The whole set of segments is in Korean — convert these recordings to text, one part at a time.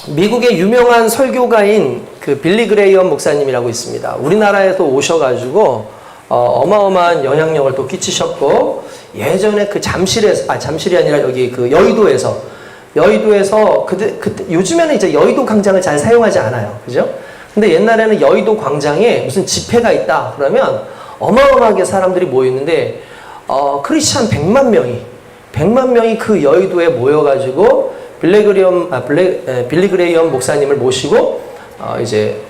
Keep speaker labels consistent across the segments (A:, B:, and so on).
A: 미국의 유명한 설교가인 그 빌리 그레이엄 목사님이라고 있습니다. 우리나라에도 오셔가지고 어마어마한 영향력을 또 끼치셨고, 예전에 그 잠실이 아니라 여기 그 여의도에서 그때 요즘에는 이제 여의도 광장을 잘 사용하지 않아요. 그죠? 근데 옛날에는 여의도 광장에 무슨 집회가 있다 그러면 어마어마하게 사람들이 모이는데, 크리스찬 100만 명이 그 여의도에 모여가지고 빌리 그레이엄 목사님을 모시고 이제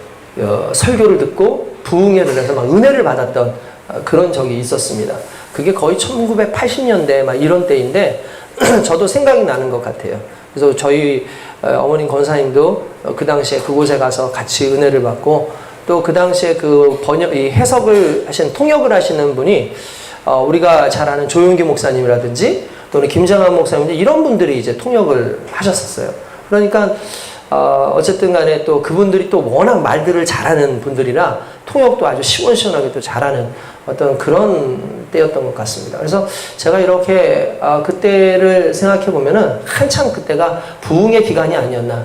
A: 설교를 듣고 부흥회를 해서 막 은혜를 받았던 그런 적이 있었습니다. 그게 거의 1980년대 막 이런 때인데 저도 생각이 나는 것 같아요. 그래서 저희 어머님 권사님도 그 당시에 그곳에 가서 같이 은혜를 받고, 또 그 당시에 그 통역을 하시는 분이 우리가 잘 아는 조용기 목사님이라든지 또는 김장한 목사님, 이런 분들이 이제 통역을 하셨었어요. 그러니까 어쨌든 간에 또 그분들이 또 워낙 말들을 잘하는 분들이라 통역도 아주 시원시원하게 또 잘하는 어떤 그런 때였던 것 같습니다. 그래서 제가 이렇게 그때를 생각해 보면은 한참 그때가 부흥의 기간이 아니었나,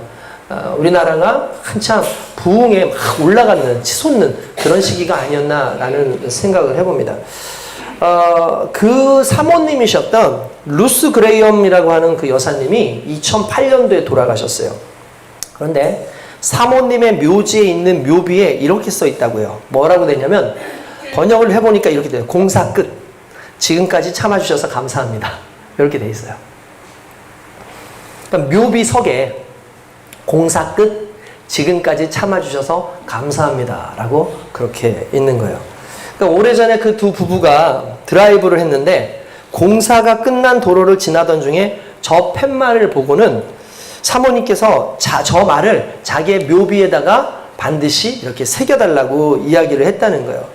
A: 우리나라가 한참 부흥에 막 올라가는, 치솟는 그런 시기가 아니었나라는 생각을 해봅니다. 그 사모님이셨던 루스 그레이엄이라고 하는 그 여사님이 2008년도에 돌아가셨어요. 그런데 사모님의 묘지에 있는 묘비에 이렇게 써 있다고요. 뭐라고 되냐면, 번역을 해보니까 이렇게 돼요. 공사 끝. 지금까지 참아주셔서 감사합니다. 이렇게 돼 있어요. 그러니까 묘비석에 공사 끝. 지금까지 참아주셔서 감사합니다. 라고 그렇게 있는 거예요. 그러니까 오래전에 그 두 부부가 드라이브를 했는데 공사가 끝난 도로를 지나던 중에 저 팻말을 보고는 사모님께서 저 말을 자기의 묘비에다가 반드시 이렇게 새겨달라고 이야기를 했다는 거예요.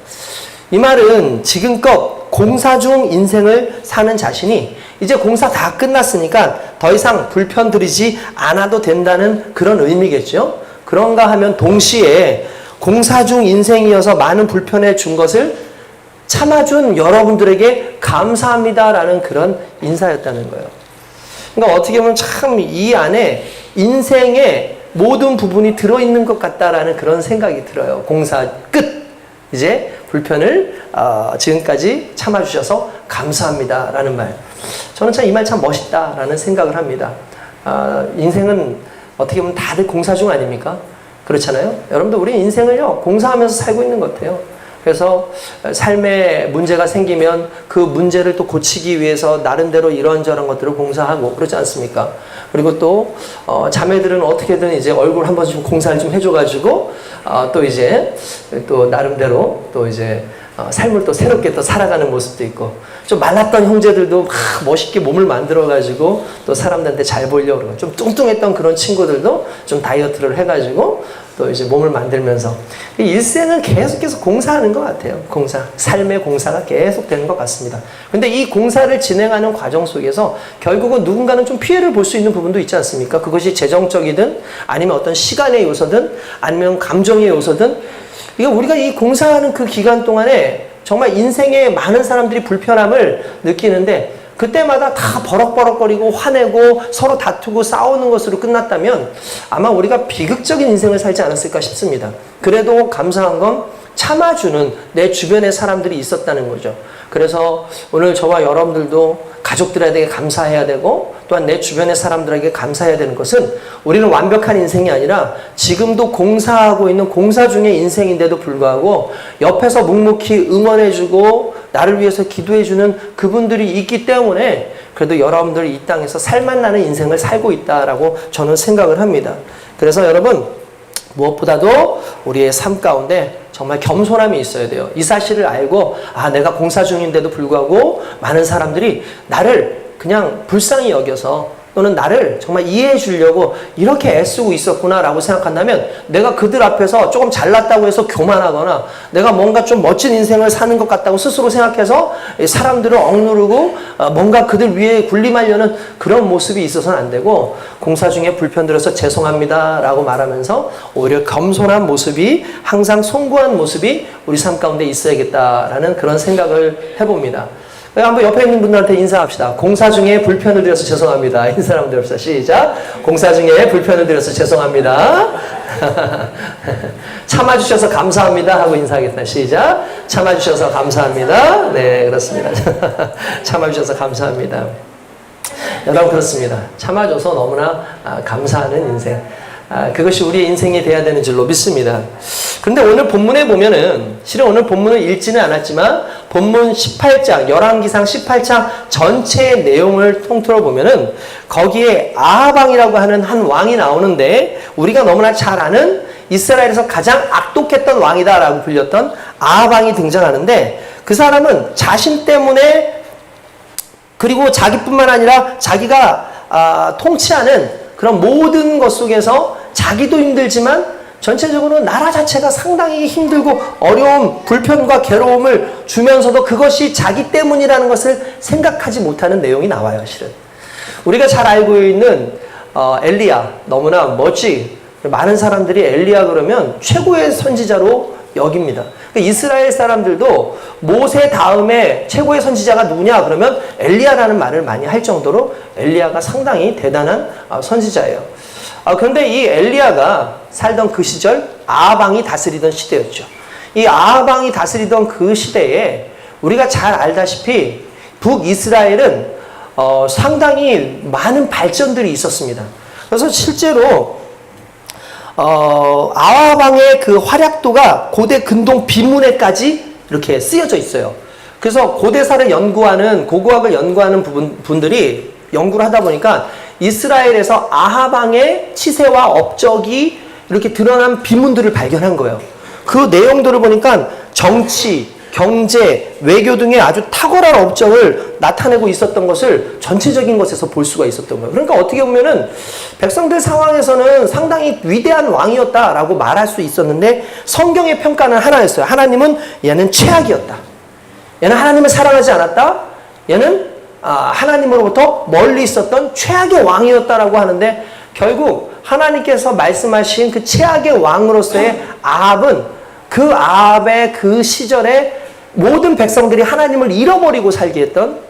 A: 이 말은 지금껏 공사 중 인생을 사는 자신이 이제 공사 다 끝났으니까 더 이상 불편 들이지 않아도 된다는 그런 의미겠죠. 그런가 하면 동시에 공사 중 인생이어서 많은 불편을 준 것을 참아준 여러분들에게 감사합니다라는 그런 인사였다는 거예요. 그러니까 어떻게 보면 참 이 안에 인생의 모든 부분이 들어있는 것 같다라는 그런 생각이 들어요. 공사 끝. 이제 불편을 지금까지 참아주셔서 감사합니다라는 말. 저는 참 이 말 참 멋있다라는 생각을 합니다. 인생은 어떻게 보면 다들 공사 중 아닙니까? 그렇잖아요. 여러분들 우리 인생을요 공사하면서 살고 있는 것 같아요. 그래서 삶에 문제가 생기면 그 문제를 또 고치기 위해서 나름대로 이런저런 것들을 공사하고 그렇지 않습니까? 그리고 또 자매들은 어떻게든 이제 얼굴 한번 좀 공사를 좀 해줘가지고 또 이제 또 나름대로 또 이제 삶을 또 새롭게 또 살아가는 모습도 있고, 좀 말랐던 형제들도 막 멋있게 몸을 만들어가지고 또 사람들한테 잘 보이려고 그러고, 좀 뚱뚱했던 그런 친구들도 좀 다이어트를 해가지고 또 이제 몸을 만들면서 일생은 계속해서 공사하는 것 같아요. 삶의 공사가 계속 되는 것 같습니다. 근데 이 공사를 진행하는 과정 속에서 결국은 누군가는 좀 피해를 볼 수 있는 부분도 있지 않습니까? 그것이 재정적이든 아니면 어떤 시간의 요소든 아니면 감정의 요소든, 우리가 이 공사하는 그 기간 동안에 정말 인생에 많은 사람들이 불편함을 느끼는데 그때마다 다 버럭버럭거리고 화내고 서로 다투고 싸우는 것으로 끝났다면 아마 우리가 비극적인 인생을 살지 않았을까 싶습니다. 그래도 감사한 건 참아주는 내 주변의 사람들이 있었다는 거죠. 그래서 오늘 저와 여러분들도 가족들에게 감사해야 되고 또한 내 주변의 사람들에게 감사해야 되는 것은, 우리는 완벽한 인생이 아니라 지금도 공사하고 있는 공사 중의 인생인데도 불구하고 옆에서 묵묵히 응원해주고 나를 위해서 기도해주는 그분들이 있기 때문에 그래도 여러분들이 이 땅에서 살맛나는 인생을 살고 있다라고 저는 생각을 합니다. 그래서 여러분, 무엇보다도 우리의 삶 가운데 정말 겸손함이 있어야 돼요. 이 사실을 알고 내가 공사 중인데도 불구하고 많은 사람들이 나를 그냥 불쌍히 여겨서 또는 나를 정말 이해해 주려고 이렇게 애쓰고 있었구나라고 생각한다면, 내가 그들 앞에서 조금 잘났다고 해서 교만하거나 내가 뭔가 좀 멋진 인생을 사는 것 같다고 스스로 생각해서 사람들을 억누르고 뭔가 그들 위에 군림하려는 그런 모습이 있어서는 안 되고, 공사 중에 불편 들어서 죄송합니다 라고 말하면서 오히려 겸손한 모습이, 항상 송구한 모습이 우리 삶 가운데 있어야겠다라는 그런 생각을 해봅니다. 한번 옆에 있는 분들한테 인사합시다. 공사 중에 불편을 드려서 죄송합니다. 인사 한번 드립시다. 시작. 공사 중에 불편을 드려서 죄송합니다. 참아주셔서 감사합니다 하고 인사하겠습니다. 시작. 참아주셔서 감사합니다. 네, 그렇습니다. 참아주셔서 감사합니다. 여러분, 그렇습니다. 참아줘서 너무나 감사하는 인생. 그것이 우리의 인생이 돼야 되는 줄로 믿습니다. 그런데 오늘 본문에 보면은, 실은 오늘 본문을 읽지는 않았지만 본문 18장, 열왕기상 18장 전체의 내용을 통틀어 보면은 거기에 아하방이라고 하는 한 왕이 나오는데, 우리가 너무나 잘 아는 이스라엘에서 가장 악독했던 왕이다라고 불렸던 아하방이 등장하는데, 그 사람은 자신 때문에, 그리고 자기뿐만 아니라 자기가 통치하는 그런 모든 것 속에서 자기도 힘들지만 전체적으로 나라 자체가 상당히 힘들고 어려움, 불편과 괴로움을 주면서도 그것이 자기 때문이라는 것을 생각하지 못하는 내용이 나와요, 실은. 우리가 잘 알고 있는 엘리야, 너무나 멋지, 많은 사람들이 엘리야 그러면 최고의 선지자로 여깁니다. 이스라엘 사람들도 모세 다음에 최고의 선지자가 누구냐 그러면 엘리야라는 말을 많이 할 정도로 엘리야가 상당히 대단한 선지자예요. 그런데 이 엘리야가 살던 그 시절 아하방이 다스리던 시대였죠. 이 아하방이 다스리던 그 시대에 우리가 잘 알다시피 북이스라엘은 상당히 많은 발전들이 있었습니다. 그래서 실제로 아하방의 그 활약도가 고대 근동 비문에까지 이렇게 쓰여져 있어요. 그래서 고대사를 연구하는, 고고학을 연구하는 분들이 연구를 하다 보니까 이스라엘에서 아하방의 치세와 업적이 이렇게 드러난 비문들을 발견한 거예요. 그 내용들을 보니까 정치, 경제, 외교 등의 아주 탁월한 업적을 나타내고 있었던 것을 전체적인 것에서 볼 수가 있었던 거예요. 그러니까 어떻게 보면은 백성들 상황에서는 상당히 위대한 왕이었다라고 말할 수 있었는데, 성경의 평가는 하나였어요. 하나님은 얘는 최악이었다. 얘는 하나님을 사랑하지 않았다. 얘는 하나님으로부터 멀리 있었던 최악의 왕이었다라고 하는데, 결국 하나님께서 말씀하신 그 최악의 왕으로서의 아합은, 그 아합의 그 시절에 모든 백성들이 하나님을 잃어버리고 살게 했던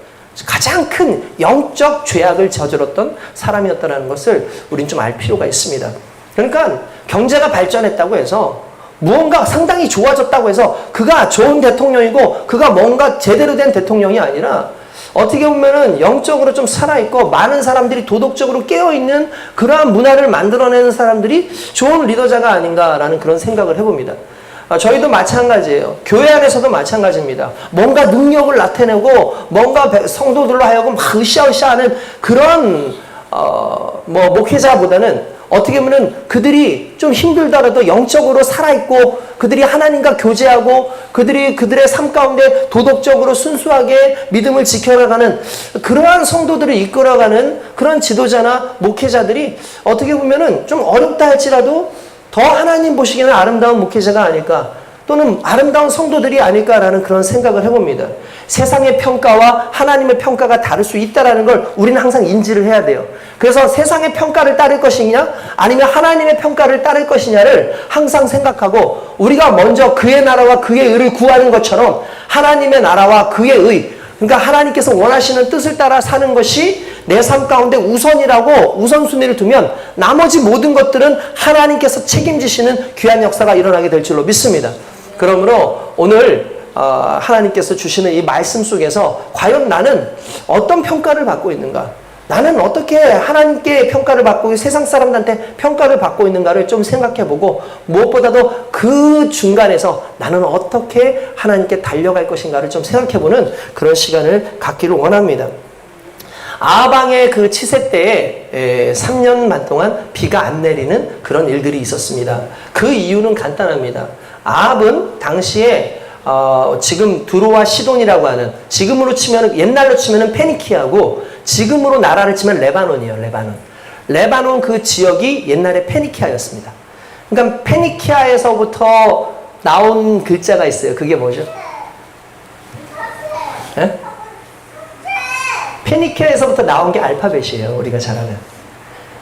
A: 가장 큰 영적 죄악을 저질렀던 사람이었다는 것을 우린 좀 알 필요가 있습니다. 그러니까 경제가 발전했다고 해서, 무언가 상당히 좋아졌다고 해서 그가 좋은 대통령이고 그가 뭔가 제대로 된 대통령이 아니라, 어떻게 보면은 영적으로 좀 살아있고 많은 사람들이 도덕적으로 깨어있는 그러한 문화를 만들어내는 사람들이 좋은 리더자가 아닌가라는 그런 생각을 해봅니다. 저희도 마찬가지예요. 교회 안에서도 마찬가지입니다. 뭔가 능력을 나타내고 뭔가 성도들로 하여금 막 으쌰으쌰하는 그런 목회자보다는 어떻게 보면 그들이 좀 힘들더라도 영적으로 살아있고 그들이 하나님과 교제하고 그들의 삶 가운데 도덕적으로 순수하게 믿음을 지켜나가는 그러한 성도들을 이끌어가는 그런 지도자나 목회자들이 어떻게 보면은 좀 어렵다 할지라도 더 하나님 보시기에는 아름다운 목회자가 아닐까, 또는 아름다운 성도들이 아닐까라는 그런 생각을 해봅니다. 세상의 평가와 하나님의 평가가 다를 수 있다는 걸 우리는 항상 인지를 해야 돼요. 그래서 세상의 평가를 따를 것이냐 아니면 하나님의 평가를 따를 것이냐를 항상 생각하고, 우리가 먼저 그의 나라와 그의 의를 구하는 것처럼 하나님의 나라와 그의 의, 그러니까 하나님께서 원하시는 뜻을 따라 사는 것이 내 삶 가운데 우선이라고 우선순위를 두면 나머지 모든 것들은 하나님께서 책임지시는 귀한 역사가 일어나게 될 줄로 믿습니다. 그러므로 오늘 하나님께서 주시는 이 말씀 속에서 과연 나는 어떤 평가를 받고 있는가? 나는 어떻게 하나님께 평가를 받고 세상 사람들한테 평가를 받고 있는가를 좀 생각해보고, 무엇보다도 그 중간에서 나는 어떻게 하나님께 달려갈 것인가를 좀 생각해보는 그런 시간을 갖기를 원합니다. 아하방의 그 치세 때에 3년만 동안 비가 안 내리는 그런 일들이 있었습니다. 그 이유는 간단합니다. 아합은 당시에 지금 두로와 시돈이라고 하는, 지금으로 치면, 옛날로 치면은 페니키아고 지금으로 나라를 치면 레바논이에요. 레바논 그 지역이 옛날에 페니키아였습니다. 그러니까 페니키아에서부터 나온 글자가 있어요. 그게 뭐죠? 네? 페니키아에서부터 나온 게 알파벳이에요. 우리가 잘 아는.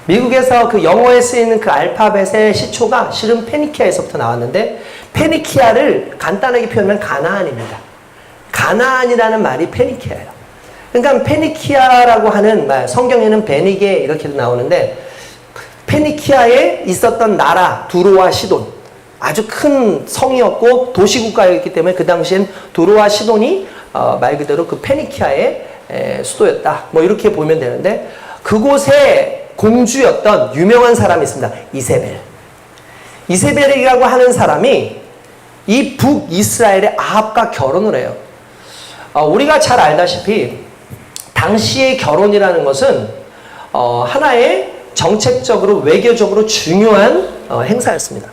A: 미국에서 그 영어에 쓰이는 그 알파벳의 시초가 실은 페니키아에서부터 나왔는데, 페니키아를 간단하게 표현하면 가나안입니다. 가나안이라는 말이 페니키아예요. 그러니까 페니키아라고 하는 말, 성경에는 베니게 이렇게도 나오는데 페니키아에 있었던 나라 두로와 시돈, 아주 큰 성이었고 도시국가였기 때문에 그 당시엔 두로와 시돈이 말 그대로 그 페니키아의 수도였다. 뭐 이렇게 보면 되는데 그곳에 공주였던 유명한 사람이 있습니다. 이세벨. 이세벨이라고 하는 사람이 이 북이스라엘의 아합과 결혼을 해요. 우리가 잘 알다시피 당시의 결혼이라는 것은 하나의 정책적으로 외교적으로 중요한 행사였습니다.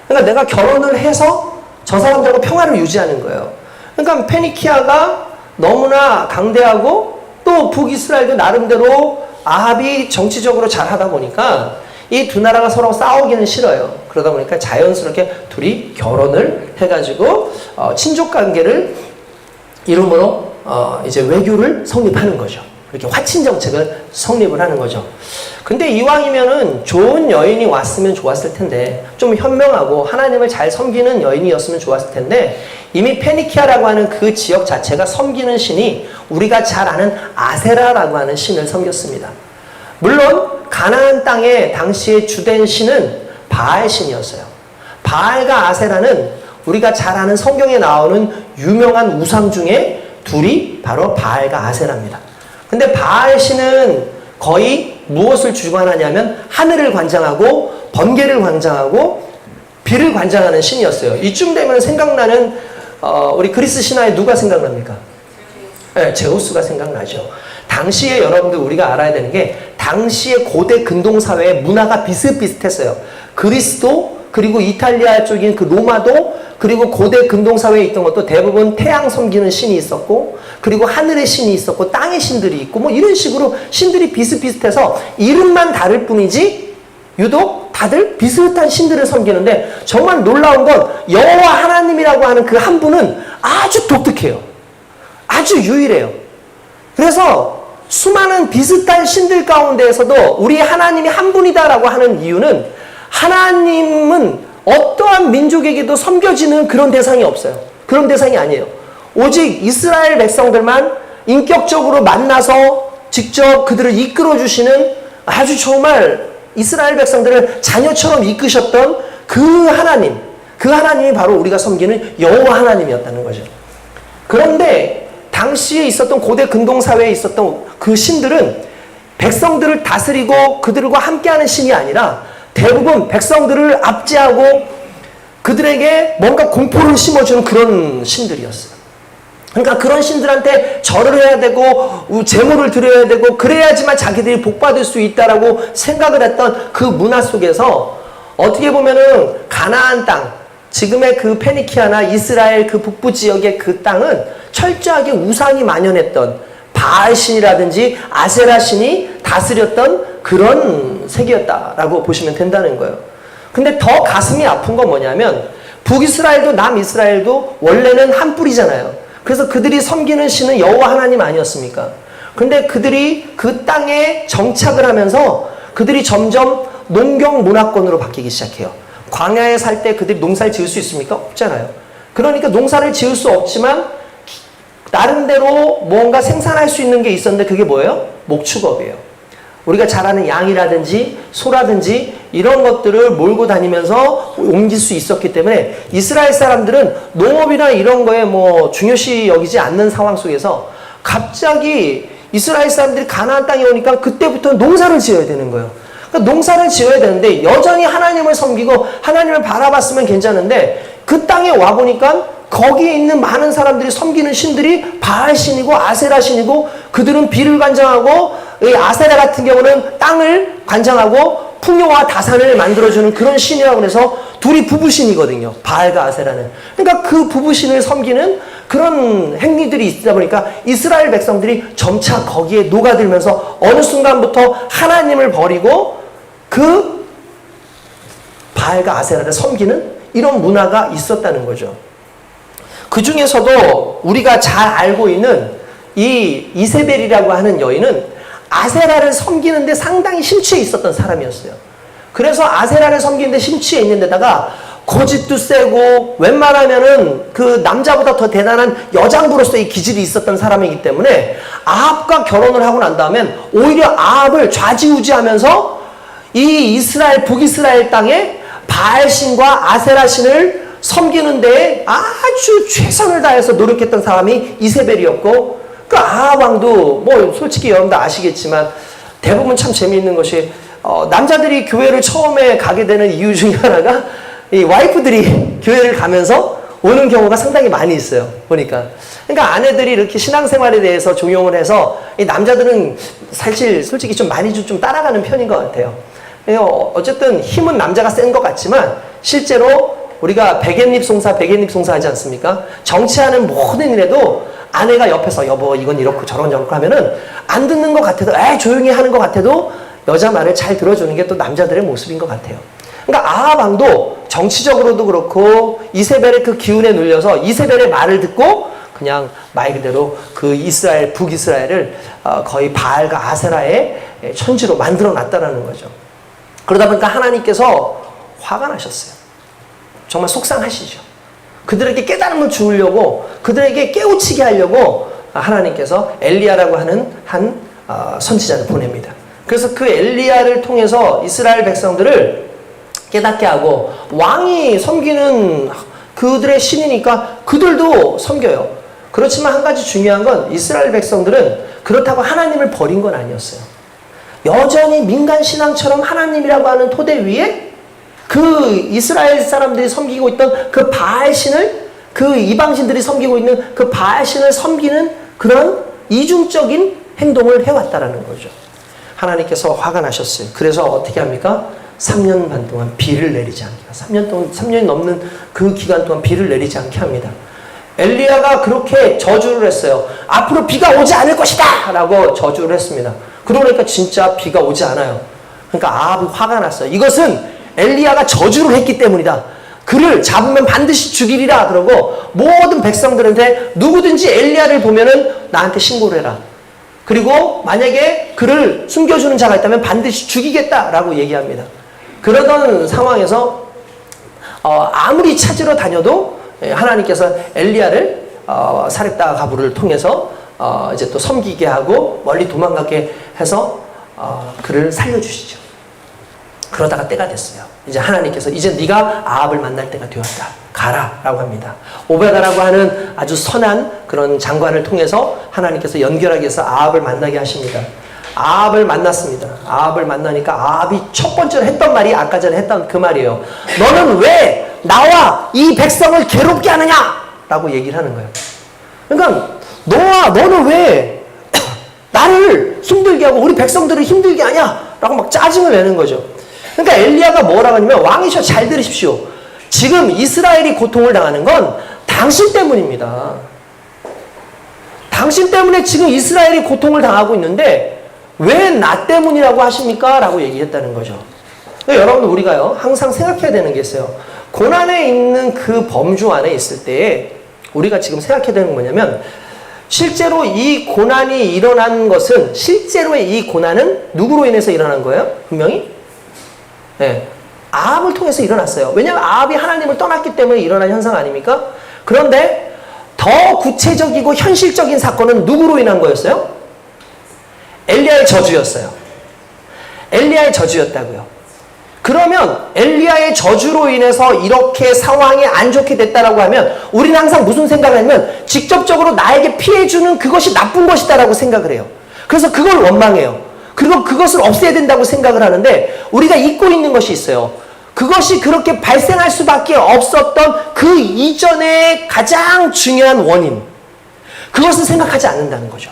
A: 그러니까 내가 결혼을 해서 저 사람들하고 평화를 유지하는 거예요. 그러니까 페니키아가 너무나 강대하고 또 북이스라엘도 나름대로 아합이 정치적으로 잘하다 보니까 이 두 나라가 서로 싸우기는 싫어요. 그러다 보니까 자연스럽게 둘이 결혼을 해가지고 친족 관계를 이름으로 이제 외교를 성립하는 거죠. 이렇게 화친 정책을 성립을 하는 거죠. 근데 이왕이면은 좋은 여인이 왔으면 좋았을 텐데, 좀 현명하고 하나님을 잘 섬기는 여인이었으면 좋았을 텐데, 이미 페니키아라고 하는 그 지역 자체가 섬기는 신이 우리가 잘 아는 아세라라고 하는 신을 섬겼습니다. 물론 가나안 땅의 당시의 주된 신은 바알 신이었어요. 바알과 아세라는 우리가 잘 아는 성경에 나오는 유명한 우상 중에 둘이 바로 바알과 아세라입니다. 근데 바알 신은 거의 무엇을 주관하냐면 하늘을 관장하고 번개를 관장하고 비를 관장하는 신이었어요. 이쯤 되면 생각나는 우리 그리스 신화에 누가 생각납니까? 네, 제우스가 생각나죠. 당시에 여러분들 우리가 알아야 되는 게 당시의 고대 근동사회의 문화가 비슷비슷했어요. 그리스도 그리고 이탈리아 쪽인 그 로마도 그리고 고대 근동사회에 있던 것도 대부분 태양 섬기는 신이 있었고 그리고 하늘의 신이 있었고 땅의 신들이 있고 뭐 이런 식으로 신들이 비슷비슷해서 이름만 다를 뿐이지 유독 다들 비슷한 신들을 섬기는데 정말 놀라운 건 여호와 하나님이라고 하는 그 한 분은 아주 독특해요. 아주 유일해요. 그래서 수많은 비슷한 신들 가운데에서도 우리 하나님이 한 분이다라고 하는 이유는 하나님은 어떠한 민족에게도 섬겨지는 그런 대상이 없어요. 그런 대상이 아니에요. 오직 이스라엘 백성들만 인격적으로 만나서 직접 그들을 이끌어주시는 아주 정말 이스라엘 백성들을 자녀처럼 이끄셨던 그 하나님이 바로 우리가 섬기는 여호와 하나님이었다는 거죠. 그런데 당시에 있었던 고대 근동사회에 있었던 그 신들은 백성들을 다스리고 그들과 함께하는 신이 아니라 대부분 백성들을 압제하고 그들에게 뭔가 공포를 심어주는 그런 신들이었어요. 그러니까 그런 신들한테 절을 해야 되고 제물을 드려야 되고 그래야지만 자기들이 복받을 수 있다라고 생각을 했던 그 문화 속에서 어떻게 보면은 가나안 땅, 지금의 그 페니키아나 이스라엘 그 북부 지역의 그 땅은 철저하게 우상이 만연했던 바알 신이라든지 아세라 신이 다스렸던 그런 세계였다라고 보시면 된다는 거예요. 근데 더 가슴이 아픈 건 뭐냐면 북이스라엘도 남이스라엘도 원래는 한 뿌리잖아요. 그래서 그들이 섬기는 신은 여호와 하나님 아니었습니까? 근데 그들이 그 땅에 정착을 하면서 그들이 점점 농경 문화권으로 바뀌기 시작해요. 광야에 살 때 그들이 농사를 지을 수 있습니까? 없잖아요. 그러니까 농사를 지을 수 없지만 나름대로 뭔가 생산할 수 있는 게 있었는데 그게 뭐예요? 목축업이에요. 우리가 잘 아는 양이라든지 소라든지 이런 것들을 몰고 다니면서 옮길 수 있었기 때문에 이스라엘 사람들은 농업이나 이런 거에 뭐 중요시 여기지 않는 상황 속에서 갑자기 이스라엘 사람들이 가나안 땅에 오니까 그때부터 농사를 지어야 되는 거예요. 그러니까 농사를 지어야 되는데 여전히 하나님을 섬기고 하나님을 바라봤으면 괜찮은데 그 땅에 와보니까 거기에 있는 많은 사람들이 섬기는 신들이 바알 신이고 아세라 신이고 그들은 비를 관장하고 이 아세라 같은 경우는 땅을 관장하고 풍요와 다산을 만들어주는 그런 신이라고 해서 둘이 부부신이거든요. 바알과 아세라는. 그러니까 그 부부신을 섬기는 그런 행위들이 있다 보니까 이스라엘 백성들이 점차 거기에 녹아들면서 어느 순간부터 하나님을 버리고 그 바알과 아세라를 섬기는 이런 문화가 있었다는 거죠. 그 중에서도 우리가 잘 알고 있는 이 이세벨이라고 하는 여인은 아세라를 섬기는데 상당히 심취해 있었던 사람이었어요. 그래서 아세라를 섬기는데 심취해 있는 데다가 고집도 세고 웬만하면은 그 남자보다 더 대단한 여장부로서의 기질이 있었던 사람이기 때문에 아합과 결혼을 하고 난 다음엔 오히려 아합을 좌지우지하면서 이 이스라엘 북이스라엘 땅에 바알신과 아세라신을 섬기는 데에 아주 최선을 다해서 노력했던 사람이 이세벨이었고, 그 아합 왕도 뭐 솔직히 여러분도 아시겠지만 대부분 참 재미있는 것이 남자들이 교회를 처음에 가게 되는 이유 중에 하나가 이 와이프들이 교회를 가면서 오는 경우가 상당히 많이 있어요. 보니까. 그러니까 아내들이 이렇게 신앙생활에 대해서 종용을 해서 이 남자들은 사실 솔직히 좀 많이 좀 따라가는 편인 것 같아요. 어쨌든 힘은 남자가 센 것 같지만 실제로 우리가 백엔립 송사 하지 않습니까? 정치하는 모든 일에도 아내가 옆에서 여보 이건 이렇고 저런 저렇고 하면은 안 듣는 것 같아도 조용히 하는 것 같아도 여자 말을 잘 들어주는 게 또 남자들의 모습인 것 같아요. 그러니까 아합 왕도 정치적으로도 그렇고 이세벨의 그 기운에 눌려서 이세벨의 말을 듣고 그냥 말 그대로 그 이스라엘 북이스라엘을 거의 바알과 아세라의 천지로 만들어 놨다라는 거죠. 그러다 보니까 하나님께서 화가 나셨어요. 정말 속상하시죠. 그들에게 깨달음을 주려고 그들에게 깨우치게 하려고 하나님께서 엘리야라고 하는 한 선지자를 보냅니다. 그래서 그 엘리야를 통해서 이스라엘 백성들을 깨닫게 하고 왕이 섬기는 그들의 신이니까 그들도 섬겨요. 그렇지만 한 가지 중요한 건 이스라엘 백성들은 그렇다고 하나님을 버린 건 아니었어요. 여전히 민간신앙처럼 하나님이라고 하는 토대 위에 그 이스라엘 사람들이 섬기고 있던 그 바알신을, 그 이방신들이 섬기고 있는 그 바알신을 섬기는 그런 이중적인 행동을 해왔다라는 거죠. 하나님께서 화가 나셨어요. 그래서 어떻게 합니까? 3년 반 동안 비를 내리지 않게, 3년이 넘는 그 기간 동안 비를 내리지 않게 합니다. 엘리야가 그렇게 저주를 했어요. 앞으로 비가 오지 않을 것이다! 라고 저주를 했습니다. 그러니까 진짜 비가 오지 않아요. 그러니까 아합이 화가 났어요. 이것은 엘리야가 저주를 했기 때문이다. 그를 잡으면 반드시 죽이리라. 그러고 모든 백성들한테 누구든지 엘리야를 보면은 나한테 신고를 해라. 그리고 만약에 그를 숨겨주는 자가 있다면 반드시 죽이겠다라고 얘기합니다. 그러던 상황에서 아무리 찾으러 다녀도 하나님께서 엘리야를 사렙다 가부를 통해서 이제 또 섬기게 하고 멀리 도망가게 해서 그를 살려주시죠. 그러다가 때가 됐어요. 이제 하나님께서 이제 네가 아합을 만날 때가 되었다. 가라라고 합니다. 오베다라고 하는 아주 선한 그런 장관을 통해서 하나님께서 연결하기 위해서 아합을 만나게 하십니다. 아합을 만났습니다. 아합을 만나니까 아합이 첫 번째로 했던 말이 아까 전에 했던 그 말이에요. 너는 왜 나와 이 백성을 괴롭게 하느냐? 라고 얘기를 하는 거예요. 그러니까 너는 왜 나를 힘들게 하고 우리 백성들을 힘들게 하냐? 라고 막 짜증을 내는 거죠. 그러니까 엘리야가 뭐라고 하냐면 왕이셔 잘 들으십시오. 지금 이스라엘이 고통을 당하는 건 당신 때문입니다. 당신 때문에 지금 이스라엘이 고통을 당하고 있는데 왜 나 때문이라고 하십니까? 라고 얘기했다는 거죠. 그러니까 여러분 우리가요 항상 생각해야 되는 게 있어요. 고난에 있는 그 범주 안에 있을 때에 우리가 지금 생각해야 되는 건 뭐냐면 실제로 이 고난이 일어난 것은 실제로의 이 고난은 누구로 인해서 일어난 거예요? 분명히 네, 아합을 통해서 일어났어요. 왜냐하면 아합이 하나님을 떠났기 때문에 일어난 현상 아닙니까? 그런데 더 구체적이고 현실적인 사건은 누구로 인한 거였어요? 엘리야의 저주였어요. 엘리야의 저주였다고요. 그러면 엘리야의 저주로 인해서 이렇게 상황이 안 좋게 됐다라고 하면 우리는 항상 무슨 생각을 하냐면 직접적으로 나에게 피해주는 그것이 나쁜 것이다라고 생각을 해요. 그래서 그걸 원망해요. 그리고 그것을 없애야 된다고 생각을 하는데 우리가 잊고 있는 것이 있어요. 그것이 그렇게 발생할 수밖에 없었던 그 이전의 가장 중요한 원인, 그것을 생각하지 않는다는 거죠.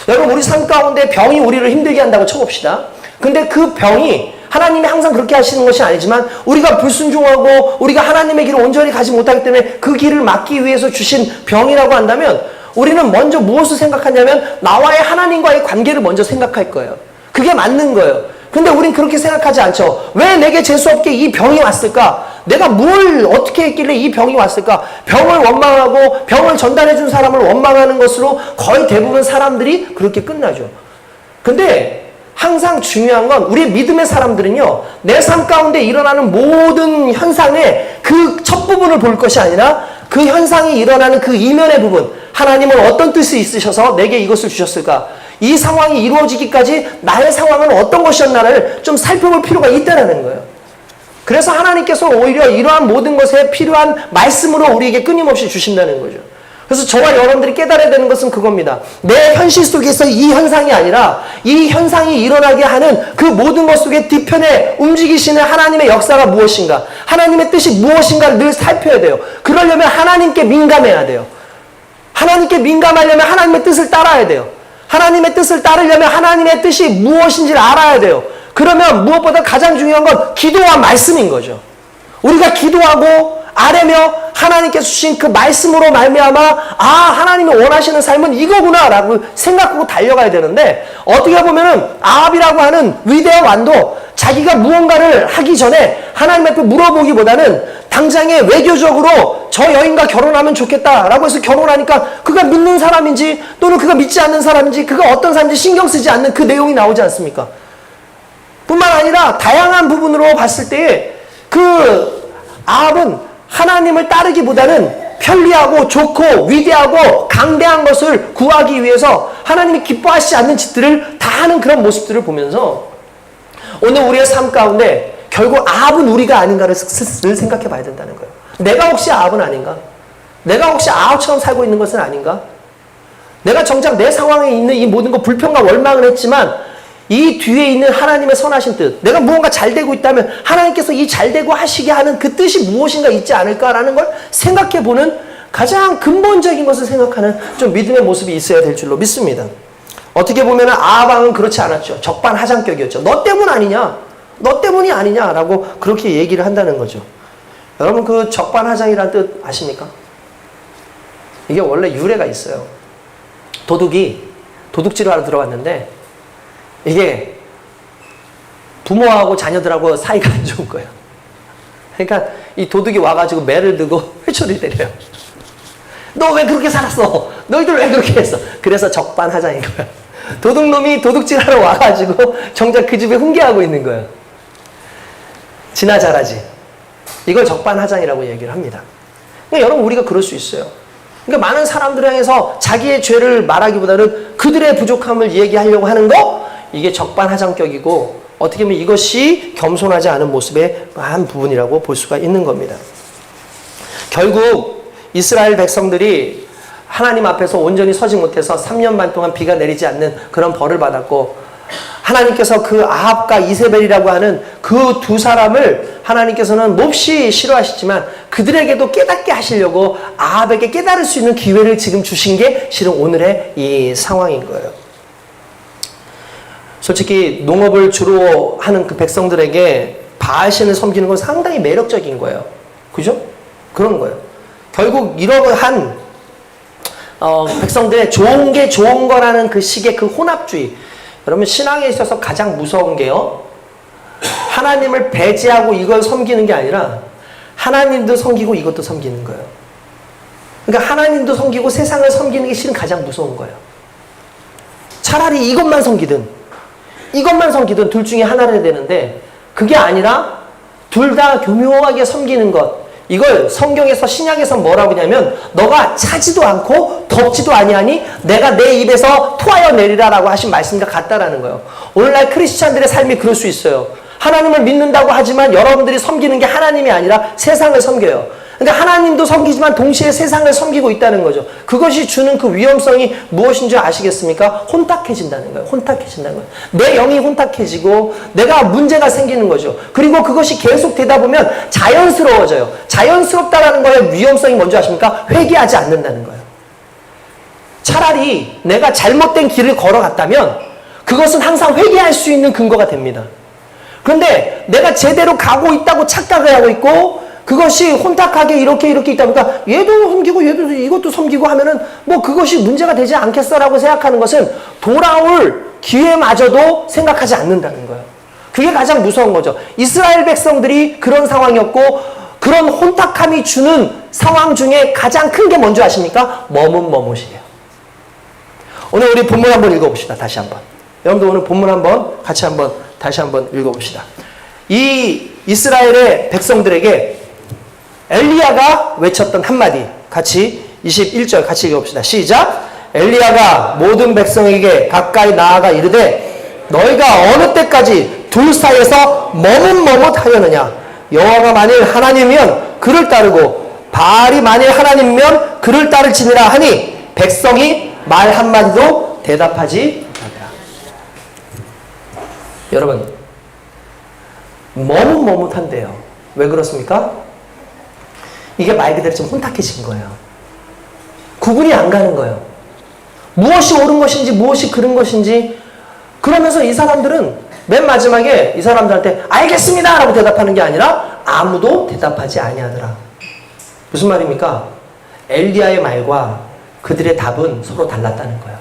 A: 여러분 우리 삶 가운데 병이 우리를 힘들게 한다고 쳐봅시다. 근데 그 병이 하나님이 항상 그렇게 하시는 것이 아니지만 우리가 불순종하고 우리가 하나님의 길을 온전히 가지 못하기 때문에 그 길을 막기 위해서 주신 병이라고 한다면 우리는 먼저 무엇을 생각하냐면 나와의 하나님과의 관계를 먼저 생각할 거예요. 그게 맞는 거예요. 근데 우린 그렇게 생각하지 않죠. 왜 내게 재수없게 이 병이 왔을까? 내가 뭘 어떻게 했길래 이 병이 왔을까? 병을 원망하고 병을 전달해 준 사람을 원망하는 것으로 거의 대부분 사람들이 그렇게 끝나죠. 근데 항상 중요한 건 우리 믿음의 사람들은요, 내 삶 가운데 일어나는 모든 현상의 그 첫 부분을 볼 것이 아니라 그 현상이 일어나는 그 이면의 부분, 하나님은 어떤 뜻이 있으셔서 내게 이것을 주셨을까? 이 상황이 이루어지기까지 나의 상황은 어떤 것이었나를 좀 살펴볼 필요가 있다는 거예요. 그래서 하나님께서 오히려 이러한 모든 것에 필요한 말씀으로 우리에게 끊임없이 주신다는 거죠. 그래서 저와 여러분들이 깨달아야 되는 것은 그겁니다. 내 현실 속에서 이 현상이 아니라 이 현상이 일어나게 하는 그 모든 것 속에 뒤편에 움직이시는 하나님의 역사가 무엇인가, 하나님의 뜻이 무엇인가를 늘 살펴야 돼요. 그러려면 하나님께 민감해야 돼요. 하나님께 민감하려면 하나님의 뜻을 따라야 돼요. 하나님의 뜻을 따르려면 하나님의 뜻이 무엇인지를 알아야 돼요. 그러면 무엇보다 가장 중요한 건 기도와 말씀인 거죠. 우리가 기도하고 아뢰며 하나님께서 주신 그 말씀으로 말미암아 하나님이 원하시는 삶은 이거구나 라고 생각하고 달려가야 되는데, 어떻게 보면은 아합이라고 하는 위대한 왕도 자기가 무언가를 하기 전에 하나님 앞에 물어보기보다는 당장에 외교적으로 저 여인과 결혼하면 좋겠다라고 해서 결혼하니까 그가 믿는 사람인지 또는 그가 믿지 않는 사람인지 그가 어떤 사람인지 신경 쓰지 않는 그 내용이 나오지 않습니까? 뿐만 아니라 다양한 부분으로 봤을 때 그 아합은 하나님을 따르기보다는 편리하고 좋고 위대하고 강대한 것을 구하기 위해서 하나님이 기뻐하시지 않는 짓들을 다 하는 그런 모습들을 보면서 오늘 우리의 삶 가운데 결국 아합은 우리가 아닌가를 생각해 봐야 된다는 거예요. 내가 혹시 아합은 아닌가? 내가 혹시 아합처럼 살고 있는 것은 아닌가? 내가 정작 내 상황에 있는 이 모든 것 불평과 원망을 했지만 이 뒤에 있는 하나님의 선하신 뜻, 내가 무언가 잘 되고 있다면 하나님께서 이 잘 되고 하시게 하는 그 뜻이 무엇인가 있지 않을까라는 걸 생각해 보는 가장 근본적인 것을 생각하는 좀 믿음의 모습이 있어야 될 줄로 믿습니다. 어떻게 보면 아합은 그렇지 않았죠. 적반하장격이었죠. 너 때문 아니냐? 너 때문이 아니냐라고 그렇게 얘기를 한다는 거죠. 여러분, 그 적반하장이라는 뜻 아십니까? 이게 원래 유래가 있어요. 도둑이 도둑질을 하러 들어갔는데 이게 부모하고 자녀들하고 사이가 안 좋은 거예요. 그러니까 이 도둑이 와가지고 매를 들고 회초리 때려요. 너 왜 그렇게 살았어? 너희들 왜 그렇게 했어? 그래서 적반하장인 거야. 도둑놈이 도둑질하러 와가지고 정작 그 집에 훈계하고 있는 거예요. 지나 잘하지. 이걸 적반하장이라고 얘기를 합니다. 그러니까 여러분, 우리가 그럴 수 있어요. 그러니까 많은 사람들을 향해서 자기의 죄를 말하기보다는 그들의 부족함을 얘기하려고 하는 거, 이게 적반하장격이고 어떻게 보면 이것이 겸손하지 않은 모습의 한 부분이라고 볼 수가 있는 겁니다. 결국 이스라엘 백성들이 하나님 앞에서 온전히 서지 못해서 3년 반 동안 비가 내리지 않는 그런 벌을 받았고, 하나님께서 그 아합과 이세벨이라고 하는 그 두 사람을 하나님께서는 몹시 싫어하시지만 그들에게도 깨닫게 하시려고 아합에게 깨달을 수 있는 기회를 지금 주신 게 실은 오늘의 이 상황인 거예요. 솔직히 농업을 주로 하는 그 백성들에게 바알신을 섬기는 건 상당히 매력적인 거예요. 그죠? 그런 거예요. 결국 이러한 백성들의 좋은 게 좋은 거라는 그 식의 그 혼합주의. 여러분, 신앙에 있어서 가장 무서운 게요, 하나님을 배제하고 이걸 섬기는 게 아니라 하나님도 섬기고 이것도 섬기는 거예요. 그러니까 하나님도 섬기고 세상을 섬기는 게 실은 가장 무서운 거예요. 차라리 이것만 섬기든 이것만 섬기든 둘 중에 하나를 해야 되는데, 그게 아니라 둘 다 교묘하게 섬기는 것, 이걸 성경에서 신약에서 뭐라고 하냐면 너가 차지도 않고 덥지도 아니하니 내가 내 입에서 토하여 내리라라고 하신 말씀과 같다라는 거예요. 오늘날 크리스찬들의 삶이 그럴 수 있어요. 하나님을 믿는다고 하지만 여러분들이 섬기는 게 하나님이 아니라 세상을 섬겨요. 그러니까 하나님도 섬기지만 동시에 세상을 섬기고 있다는 거죠. 그것이 주는 그 위험성이 무엇인지 아시겠습니까? 혼탁해진다는 거예요. 혼탁해진다는 거예요. 내 영이 혼탁해지고 내가 문제가 생기는 거죠. 그리고 그것이 계속 되다 보면 자연스러워져요. 자연스럽다라는 거에 위험성이 뭔지 아십니까? 회개하지 않는다는 거예요. 차라리 내가 잘못된 길을 걸어갔다면 그것은 항상 회개할 수 있는 근거가 됩니다. 그런데 내가 제대로 가고 있다고 착각을 하고 있고 그것이 혼탁하게 이렇게 있다 보니까 얘도 섬기고 얘도 이것도 섬기고 하면은 뭐 그것이 문제가 되지 않겠어라고 생각하는 것은 돌아올 기회마저도 생각하지 않는다는 거예요. 그게 가장 무서운 거죠. 이스라엘 백성들이 그런 상황이었고 그런 혼탁함이 주는 상황 중에 가장 큰 게 뭔지 아십니까? 머뭇머뭇이에요. 오늘 우리 본문 한번 읽어봅시다. 다시 한번. 여러분들 오늘 본문 한번 같이 한번 다시 한번 읽어봅시다. 이 이스라엘의 백성들에게 엘리야가 외쳤던 한마디 같이 21절 같이 읽어봅시다. 시작. 엘리야가 모든 백성에게 가까이 나아가 이르되 너희가 어느 때까지 둘 사이에서 머뭇머뭇하려느냐. 여호와가 만일 하나님이면 그를 따르고 바알이 만일 하나님이면 그를 따를지니라 하니 백성이 말 한마디도 대답하지 못하더라. 여러분 머뭇머뭇한데요. 왜 그렇습니까? 이게 말 그대로 좀 혼탁해진 거예요. 구분이 안 가는 거예요. 무엇이 옳은 것인지 무엇이 그른 것인지. 그러면서 이 사람들은 맨 마지막에 이 사람들한테 알겠습니다 라고 대답하는 게 아니라 아무도 대답하지 아니하더라. 무슨 말입니까? 엘리야의 말과 그들의 답은 서로 달랐다는 거예요.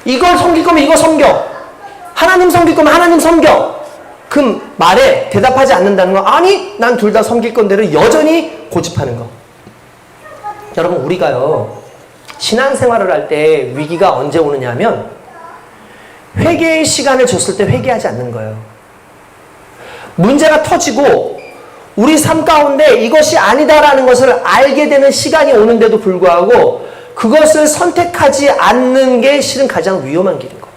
A: 이걸 섬길 거면 이거 섬겨. 하나님 섬길 거면 하나님 섬겨. 그 말에 대답하지 않는다는 거. 아니 난 둘 다 섬길 건데를 여전히 고집하는 거. 여러분 우리가요 신앙생활을 할 때 위기가 언제 오느냐 하면 회개의 시간을 줬을 때 회개하지 않는 거예요. 문제가 터지고 우리 삶 가운데 이것이 아니다라는 것을 알게 되는 시간이 오는데도 불구하고 그것을 선택하지 않는 게 실은 가장 위험한 길인 거예요.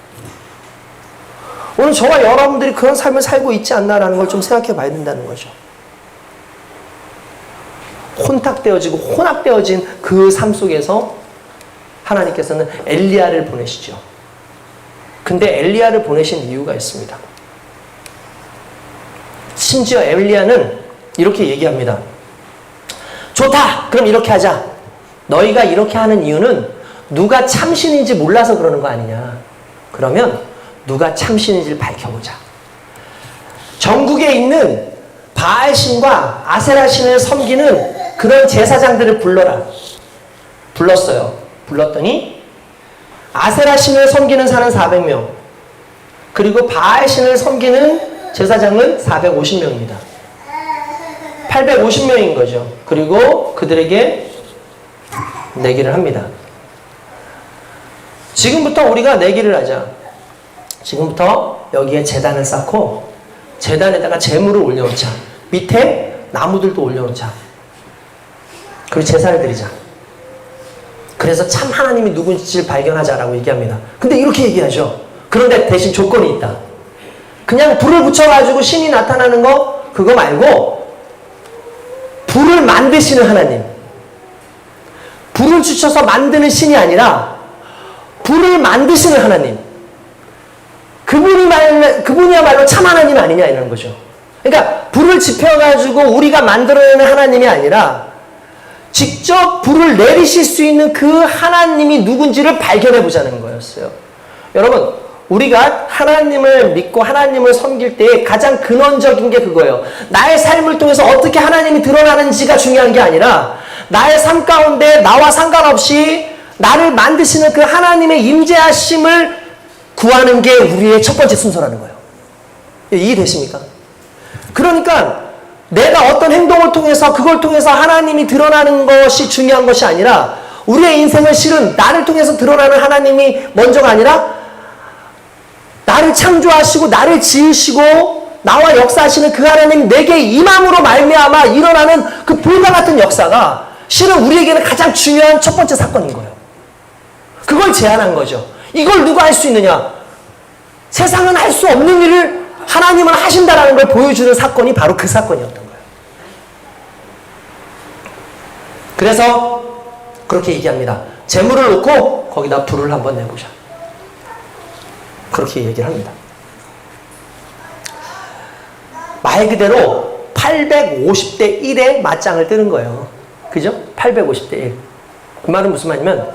A: 오늘 저와 여러분들이 그런 삶을 살고 있지 않나라는 걸 좀 생각해 봐야 된다는 거죠. 혼탁되어지고 혼합되어진 그 삶 속에서 하나님께서는 엘리야를 보내시죠. 근데 엘리야를 보내신 이유가 있습니다. 심지어 엘리야는 이렇게 얘기합니다. 좋다! 그럼 이렇게 하자. 너희가 이렇게 하는 이유는 누가 참신인지 몰라서 그러는 거 아니냐. 그러면 누가 참신인지를 밝혀보자. 전국에 있는 바알신과 아세라신을 섬기는 그런 제사장들을 불러라. 불렀어요. 불렀더니 아세라신을 섬기는 사람은 400명, 그리고 바알신을 섬기는 제사장은 450명입니다. 850명인 거죠. 그리고 그들에게 내기를 합니다. 지금부터 우리가 내기를 하자. 지금부터 여기에 제단을 쌓고 제단에다가 재물을 올려놓자. 밑에 나무들도 올려놓자. 그리고 제사를 드리자. 그래서 참 하나님이 누군지를 발견하자라고 얘기합니다. 근데 이렇게 얘기하죠. 그런데 대신 조건이 있다. 그냥 불을 붙여가지고 신이 나타나는 거 그거 말고 불을 만드시는 하나님, 불을 주셔서 만드는 신이 아니라 불을 만드시는 하나님, 그분이야말로 참 하나님 아니냐 이런 거죠. 그러니까 불을 지펴가지고 우리가 만들어내는 하나님이 아니라 직접 불을 내리실 수 있는 그 하나님이 누군지를 발견해 보자는 거였어요. 여러분, 우리가 하나님을 믿고 하나님을 섬길 때 가장 근원적인 게 그거예요. 나의 삶을 통해서 어떻게 하나님이 드러나는지가 중요한 게 아니라 나의 삶 가운데 나와 상관없이 나를 만드시는 그 하나님의 임재하심을 구하는 게 우리의 첫 번째 순서라는 거예요. 이해되십니까? 그러니까 내가 어떤 행동을 통해서 그걸 통해서 하나님이 드러나는 것이 중요한 것이 아니라 우리의 인생은 실은 나를 통해서 드러나는 하나님이 먼저가 아니라 나를 창조하시고 나를 지으시고 나와 역사하시는 그 하나님 내게 임함으로 말미암아 일어나는 그 불과 같은 역사가 실은 우리에게는 가장 중요한 첫 번째 사건인 거예요. 그걸 제안한 거죠. 이걸 누가 할 수 있느냐? 세상은 할 수 없는 일을 하나님은 하신다라는 걸 보여주는 사건이 바로 그 사건이었던 거예요. 그래서 그렇게 얘기합니다. 재물을 놓고 거기다 불을 한번 내보자. 그렇게 얘기를 합니다. 말 그대로 850대 1에 맞짱을 뜨는 거예요. 그죠? 850대 1. 그 말은 무슨 말이냐면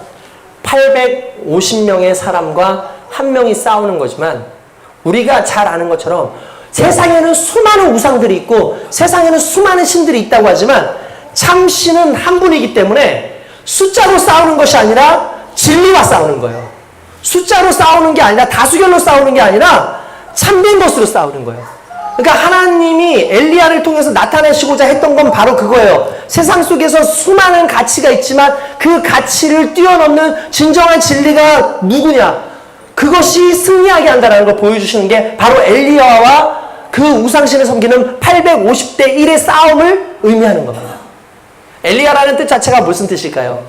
A: 850명의 사람과 한 명이 싸우는 거지만 우리가 잘 아는 것처럼 세상에는 수많은 우상들이 있고 세상에는 수많은 신들이 있다고 하지만 참신은 한 분이기 때문에 숫자로 싸우는 것이 아니라 진리와 싸우는 거예요. 숫자로 싸우는 게 아니라 다수결로 싸우는 게 아니라 참된 것으로 싸우는 거예요. 그러니까 하나님이 엘리야를 통해서 나타내시고자 했던 건 바로 그거예요. 세상 속에서 수많은 가치가 있지만 그 가치를 뛰어넘는 진정한 진리가 누구냐? 그것이 승리하게 한다는 걸 보여주시는 게 바로 엘리야와 그 우상신을 섬기는 850대 1의 싸움을 의미하는 겁니다. 엘리야라는 뜻 자체가 무슨 뜻일까요?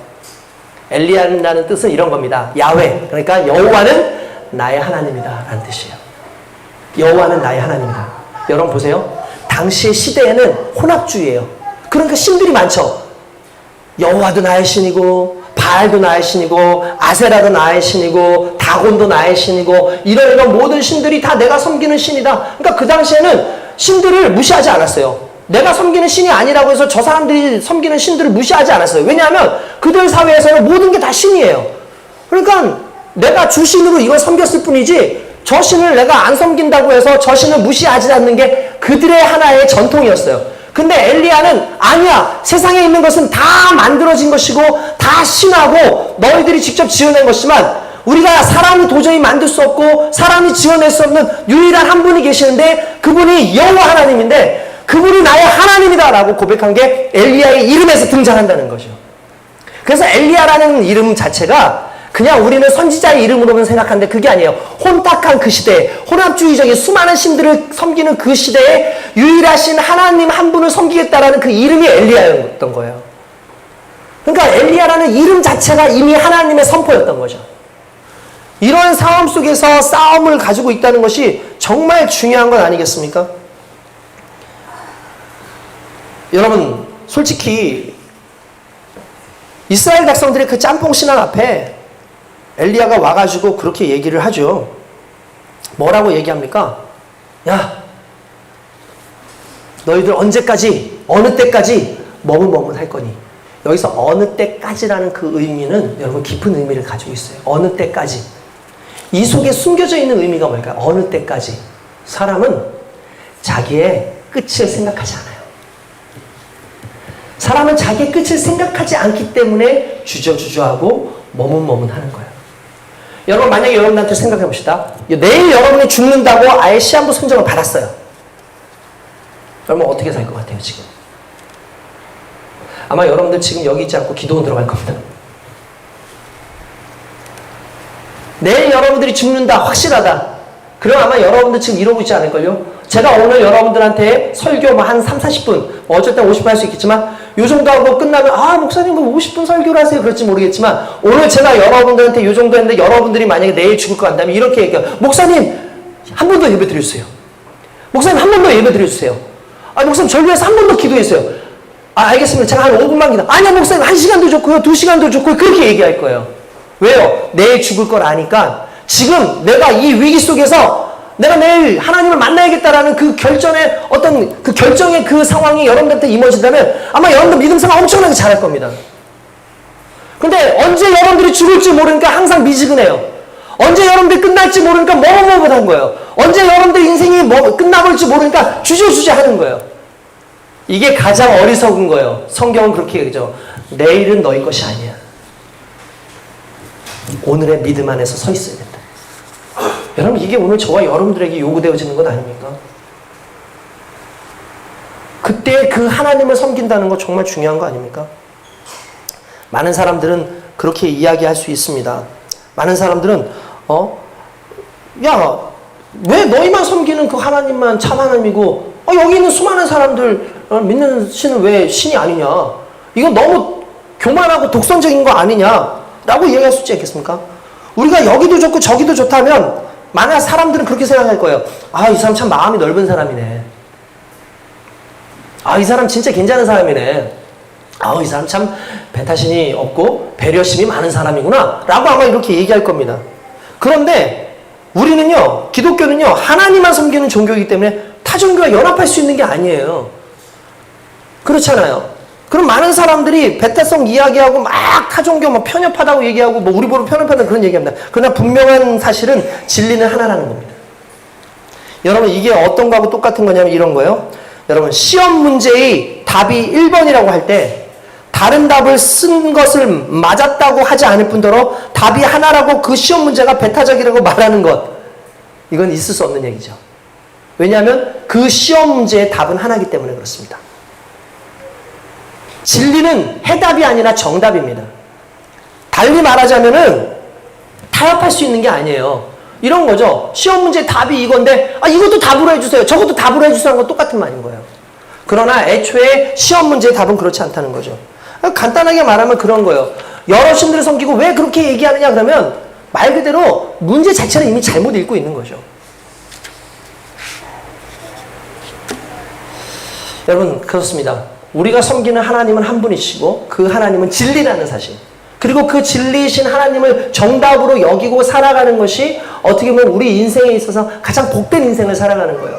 A: 엘리야라는 뜻은 이런 겁니다. 야훼, 그러니까 여호와는 나의 하나님이다 라는 뜻이에요. 여호와는 나의 하나님이다. 여러분 보세요. 당시의 시대에는 혼합주의예요. 그러니까 신들이 많죠. 여호와도 나의 신이고 바알도 나의 신이고 아세라도 나의 신이고 다곤도 나의 신이고 이런 모든 신들이 다 내가 섬기는 신이다. 그러니까 그 당시에는 신들을 무시하지 않았어요. 내가 섬기는 신이 아니라고 해서 저 사람들이 섬기는 신들을 무시하지 않았어요. 왜냐하면 그들 사회에서는 모든 게 다 신이에요. 그러니까 내가 주신으로 이걸 섬겼을 뿐이지 저 신을 내가 안 섬긴다고 해서 저 신을 무시하지 않는 게 그들의 하나의 전통이었어요. 근데 엘리야는 아니야. 세상에 있는 것은 다 만들어진 것이고 다 신하고 너희들이 직접 지어낸 것이지만 우리가 사람이 도저히 만들 수 없고 사람이 지어낼 수 없는 유일한 한 분이 계시는데 그분이 여호와 하나님인데 그분이 나의 하나님이다 라고 고백한 게 엘리야의 이름에서 등장한다는 거죠. 그래서 엘리야라는 이름 자체가 그냥 우리는 선지자의 이름으로만 생각하는데 그게 아니에요. 혼탁한 그 시대에 혼합주의적인 수많은 신들을 섬기는 그 시대에 유일하신 하나님 한 분을 섬기겠다라는 그 이름이 엘리야였던 거예요. 그러니까 엘리야라는 이름 자체가 이미 하나님의 선포였던 거죠. 이런 상황 속에서 싸움을 가지고 있다는 것이 정말 중요한 건 아니겠습니까? 여러분 솔직히 이스라엘 백성들의 그 짬뽕 신앙 앞에 엘리야가 와가지고 그렇게 얘기를 하죠. 뭐라고 얘기합니까? 야, 너희들 언제까지 어느 때까지 머뭇머뭇할 거니? 여기서 어느 때까지라는 그 의미는 여러분 깊은 의미를 가지고 있어요. 어느 때까지. 이 속에 숨겨져 있는 의미가 뭘까요? 어느 때까지. 사람은 자기의 끝을 생각하지 않아요. 사람은 자기의 끝을 생각하지 않기 때문에 주저주저하고 머뭇머뭇하는 거예요. 여러분 만약에 여러분한테 생각해 봅시다. 내일 여러분이 죽는다고 아예 시한부 선정을 받았어요. 여러분 어떻게 살 것 같아요 지금? 아마 여러분들 지금 여기 있지 않고 기도원 들어갈 겁니다. 내일 여러분들이 죽는다 확실하다. 그럼 아마 여러분들 지금 이러고 있지 않을걸요? 제가 오늘 여러분들한테 설교 한 3, 40분 어쩔 땐 50분 할 수 있겠지만 요 정도 하고 끝나면 목사님 50분 설교를 하세요 그럴지 모르겠지만 오늘 제가 여러분들한테 요 정도 했는데 여러분들이 만약에 내일 죽을 것 같다면 이렇게 얘기해요. 목사님 한 번 더 예배 드려주세요. 목사님 한 번 더 예배 드려주세요. 목사님 저를 위해서 한 번 더 기도해주세요. 알겠습니다. 제가 한 5분만 기도. 아니야 목사님 1시간도 좋고요 2시간도 좋고요 그렇게 얘기할 거예요. 왜요? 내일 죽을 걸 아니까 지금 내가 이 위기 속에서 내가 내일 하나님을 만나야겠다라는 그 결정의 어떤 그 결정의 그 상황이 여러분들한테 임해진다면 아마 여러분들 믿음 생활 엄청나게 잘할 겁니다. 근데 언제 여러분들이 죽을지 모르니까 항상 미지근해요. 언제 여러분들이 끝날지 모르니까 머뭇머뭇한 거예요. 언제 여러분들 인생이 끝나볼지 모르니까 주저주저 하는 거예요. 이게 가장 어리석은 거예요. 성경은 그렇게 얘기하죠. 내일은 너희 것이 아니야. 오늘의 믿음 안에서 서 있어야 된다. 여러분 이게 오늘 저와 여러분들에게 요구되어지는 것 아닙니까? 그때 그 하나님을 섬긴다는 거 정말 중요한 거 아닙니까? 많은 사람들은 그렇게 이야기할 수 있습니다. 많은 사람들은 야, 왜 너희만 섬기는 그 하나님만 참 하나님이고 여기 있는 수많은 사람들 믿는 신은 왜 신이 아니냐? 이건 너무 교만하고 독선적인 거 아니냐? 라고 이야기할 수 있지 않겠습니까? 우리가 여기도 좋고 저기도 좋다면 만약 사람들은 그렇게 생각할 거예요. 이 사람 참 마음이 넓은 사람이네. 이 사람 진짜 괜찮은 사람이네. 이 사람 참 배타심이 없고 배려심이 많은 사람이구나 라고 아마 이렇게 얘기할 겁니다. 그런데 우리는요, 기독교는요, 하나님만 섬기는 종교이기 때문에 타 종교와 연합할 수 있는 게 아니에요. 그렇잖아요. 그럼 많은 사람들이 배타성 이야기하고 막 타종교 편협하다고 얘기하고 우리 보러 편협하다는 그런 얘기합니다. 그러나 분명한 사실은 진리는 하나라는 겁니다. 여러분 이게 어떤 거하고 똑같은 거냐면 이런 거예요. 여러분 시험 문제의 답이 1번이라고 할 때 다른 답을 쓴 것을 맞았다고 하지 않을 뿐더러 답이 하나라고 그 시험 문제가 배타적이라고 말하는 것, 이건 있을 수 없는 얘기죠. 왜냐하면 그 시험 문제의 답은 하나이기 때문에 그렇습니다. 진리는 해답이 아니라 정답입니다. 달리 말하자면은 타협할 수 있는 게 아니에요. 이런 거죠. 시험 문제 답이 이건데 이것도 답으로 해주세요. 저것도 답으로 해주세요 하는 건 똑같은 말인 거예요. 그러나 애초에 시험 문제의 답은 그렇지 않다는 거죠. 간단하게 말하면 그런 거예요. 여러 신들을 섬기고 왜 그렇게 얘기하느냐 그러면 말 그대로 문제 자체를 이미 잘못 읽고 있는 거죠. 여러분 그렇습니다. 우리가 섬기는 하나님은 한 분이시고 그 하나님은 진리라는 사실, 그리고 그 진리이신 하나님을 정답으로 여기고 살아가는 것이 어떻게 보면 우리 인생에 있어서 가장 복된 인생을 살아가는 거예요.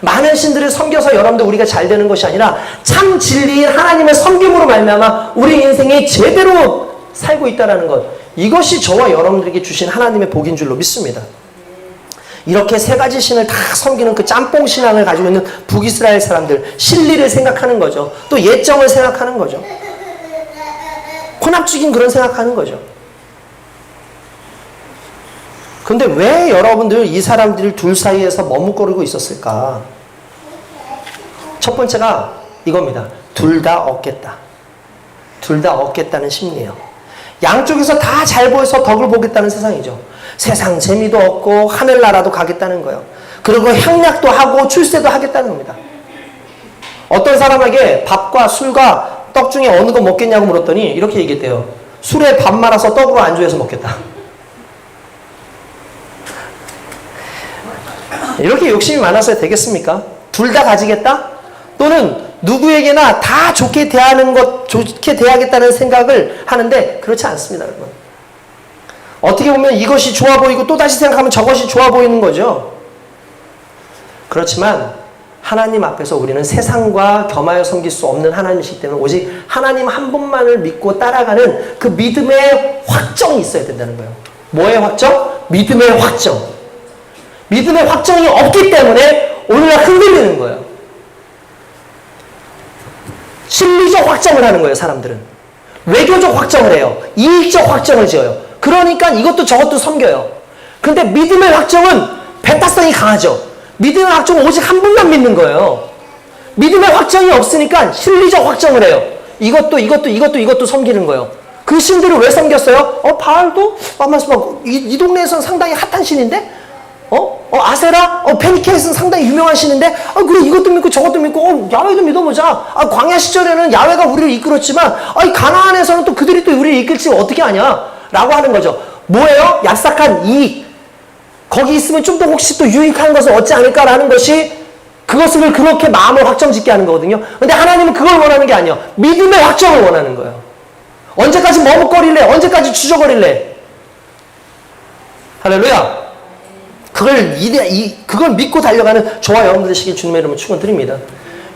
A: 많은 신들을 섬겨서 여러분들 우리가 잘 되는 것이 아니라 참 진리인 하나님을 섬김으로 말미암아 우리 인생이 제대로 살고 있다는 것, 이것이 저와 여러분들에게 주신 하나님의 복인 줄로 믿습니다. 이렇게 세 가지 신을 다 섬기는 그 짬뽕 신앙을 가지고 있는 북이스라엘 사람들, 실리를 생각하는 거죠. 또 예정을 생각하는 거죠. 혼합적인 그런 생각하는 거죠. 근데 왜 여러분들 이 사람들이 둘 사이에서 머뭇거리고 있었을까? 첫 번째가 이겁니다. 둘 다 얻겠다. 둘 다 얻겠다는 심리예요. 양쪽에서 다 잘 보여서 덕을 보겠다는 세상이죠. 세상 재미도 없고 하늘나라도 가겠다는 거예요. 그리고 향락도 하고 출세도 하겠다는 겁니다. 어떤 사람에게 밥과 술과 떡 중에 어느 거 먹겠냐고 물었더니 이렇게 얘기했대요. 술에 밥 말아서 떡으로 안주해서 먹겠다. 이렇게 욕심이 많아서 되겠습니까? 둘 다 가지겠다? 또는 누구에게나 다 좋게 대하는 것, 좋게 대하겠다는 생각을 하는데 그렇지 않습니다, 여러분. 어떻게 보면 이것이 좋아 보이고 또 다시 생각하면 저것이 좋아 보이는 거죠. 그렇지만 하나님 앞에서 우리는 세상과 겸하여 섬길 수 없는 하나님이시기 때문에 오직 하나님 한 분만을 믿고 따라가는 그 믿음의 확정이 있어야 된다는 거예요. 뭐의 확정? 믿음의 확정. 믿음의 확정이 없기 때문에 오늘날 흔들리는 거예요. 심리적 확정을 하는 거예요, 사람들은. 외교적 확정을 해요. 이익적 확정을 지어요. 그러니까 이것도 저것도 섬겨요. 근데 믿음의 확정은 배타성이 강하죠. 믿음의 확정은 오직 한 분만 믿는 거예요. 믿음의 확정이 없으니까 실리적 확정을 해요. 이것도 섬기는 거예요. 그 신들을 왜 섬겼어요? 바알도? 이 동네에서는 상당히 핫한 신인데? 아세라? 페니케에서는 상당히 유명한 신인데? 그래, 이것도 믿고 저것도 믿고, 야훼도 믿어보자. 광야 시절에는 야훼가 우리를 이끌었지만, 이 가나안에서는 또 그들이 또 우리를 이끌지 어떻게 하냐? 라고 하는 거죠. 뭐예요? 얍삭한 이익. 거기 있으면 좀 더 혹시 또 유익한 것을 얻지 않을까라는 것이 그것을 그렇게 마음을 확정짓게 하는 거거든요. 근데 하나님은 그걸 원하는 게 아니에요. 믿음의 확정을 원하는 거예요. 언제까지 머뭇거릴래? 언제까지 주저거릴래? 할렐루야. 그걸 믿고 달려가는 저와 여러분들 되시길 주님의 이름으로 축원드립니다.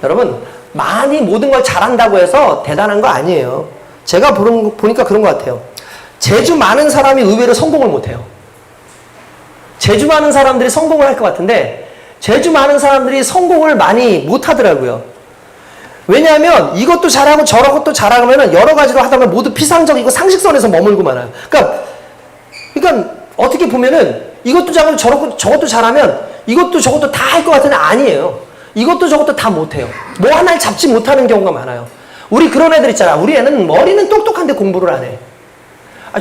A: 여러분, 많이 모든 걸 잘한다고 해서 대단한 거 아니에요. 제가 보니까 그런 것 같아요. 재주 많은 사람이 의외로 성공을 못해요. 재주 많은 사람들이 성공을 할 것 같은데 재주 많은 사람들이 성공을 많이 못하더라고요. 왜냐하면 이것도 잘하고 저것도 잘하면 여러 가지로 하다 보면 모두 피상적이고 상식선에서 머물고 많아요. 그러니까 어떻게 보면은 이것도 잘하고 저것도 잘하면 이것도 저것도 다 할 것 같은데 아니에요. 이것도 저것도 다 못해요. 뭐 하나를 잡지 못하는 경우가 많아요. 우리 그런 애들 있잖아. 우리 애는 머리는 똑똑한데 공부를 안 해.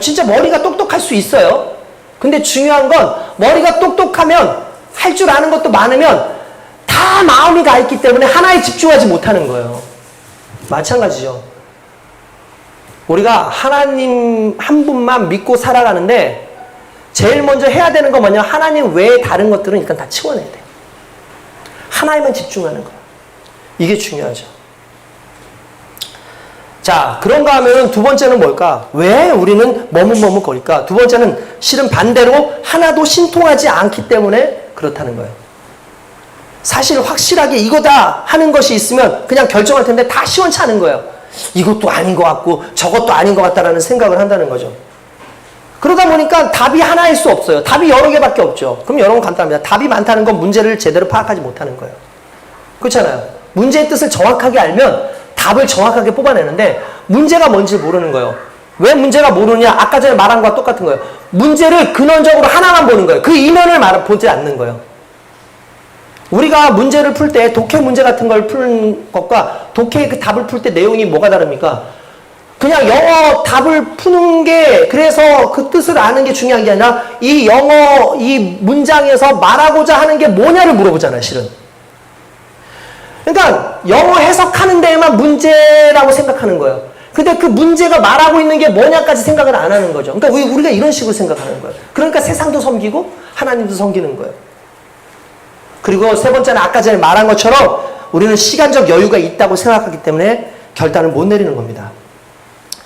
A: 진짜 머리가 똑똑할 수 있어요. 근데 중요한 건 머리가 똑똑하면 할 줄 아는 것도 많으면 다 마음이 가 있기 때문에 하나에 집중하지 못하는 거예요. 마찬가지죠. 우리가 하나님 한 분만 믿고 살아가는데 제일 먼저 해야 되는 건 뭐냐? 하나님 외에 다른 것들은 일단 다 치워내야 돼요. 하나에만 집중하는 거예요. 이게 중요하죠. 자, 그런가 하면 두 번째는 뭘까? 왜 우리는 머뭇머뭇거릴까? 두 번째는 실은 반대로 하나도 신통하지 않기 때문에 그렇다는 거예요. 사실 확실하게 이거다 하는 것이 있으면 그냥 결정할 텐데 다 시원찮은 거예요. 이것도 아닌 것 같고 저것도 아닌 것 같다라는 생각을 한다는 거죠. 그러다 보니까 답이 하나일 수 없어요. 답이 여러 개밖에 없죠. 그럼 여러분 간단합니다. 답이 많다는 건 문제를 제대로 파악하지 못하는 거예요. 그렇잖아요. 문제의 뜻을 정확하게 알면 답을 정확하게 뽑아내는데 문제가 뭔지 모르는 거예요. 왜 문제가 모르냐? 아까 전에 말한 거와 똑같은 거예요. 문제를 근원적으로 하나만 보는 거예요. 그 이면을 보지 않는 거예요. 우리가 문제를 풀 때 독해 문제 같은 걸 푸는 것과 독해의 그 답을 풀 때 내용이 뭐가 다릅니까? 그냥 영어 답을 푸는 게, 그래서 그 뜻을 아는 게 중요한 게 아니라 이 영어, 이 문장에서 말하고자 하는 게 뭐냐를 물어보잖아요, 실은. 그러니까 영어 해석하는 데에만 문제라고 생각하는 거예요. 근데 그 문제가 말하고 있는 게 뭐냐까지 생각을 안 하는 거죠. 그러니까 우리가 이런 식으로 생각하는 거예요. 그러니까 세상도 섬기고 하나님도 섬기는 거예요. 그리고 세 번째는 아까 전에 말한 것처럼 우리는 시간적 여유가 있다고 생각하기 때문에 결단을 못 내리는 겁니다.